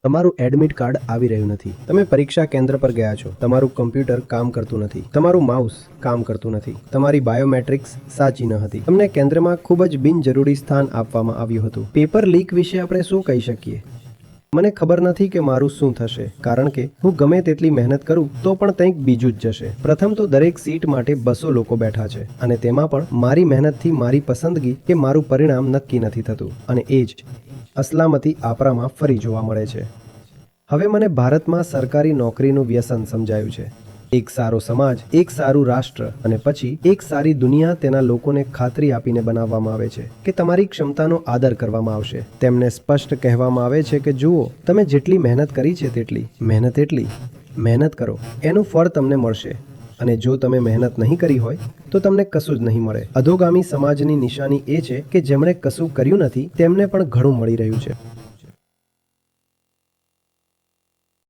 તમારું admit card આવી રહ્યું નથી. તમે પરીક્ષા કેન્દ્ર પર ગયા છો, તમારું કમ્પ્યુટર કામ કરતું નથી, તમારું માઉસ કામ કરતું નથી, તમારી બાયોમેટ્રિક્સ સાચી ન હતી, તમને કેન્દ્રમાં ખૂબ જ બિનજરૂરી સ્થાન આપવામાં આવ્યું હતું. પેપર લીક વિશે આપણે શું કહી શકીએ? મને ખબર નથી કે મારું શું થશે, કારણ કે હું ગમે તેટલી મહેનત કરું તો પણ કંઈક બીજું જ જશે. પ્રથમ તો દરેક સીટ માટે 200 લોકો બેઠા છે અને તેમાં પણ મારી મહેનતથી મારી પસંદગી કે મારું પરિણામ નક્કી નથી થતું, અને એ જ અસલામતી આપણામાં ફરી જોવા મળે છે. હવે મને ભારતમાં સરકારી નોકરીનું વ્યસન સમજાયું છે. એક સારો સમાજ, એક સારું રાષ્ટ્ર અને પછી એક સારી દુનિયા તેના લોકોને ખાતરી આપીને બનાવવામાં આવે છે કે તમારી ક્ષમતાનો આદર કરવામાં આવશે. તેમને સ્પષ્ટ કહેવામાં આવે છે કે જુઓ, તમે જેટલી મહેનત કરી છે તેટલી મહેનત કરો, એનું ફળ તમને મળશે, અને જો તમે મહેનત નહીં કરી હોય તો તમને કશું જ નહીં મળે. અધોગામી સમાજની નિશાની એ છે કે જેમણે કશું કર્યું નથી તેમને પણ ઘણું મળી રહ્યું છે.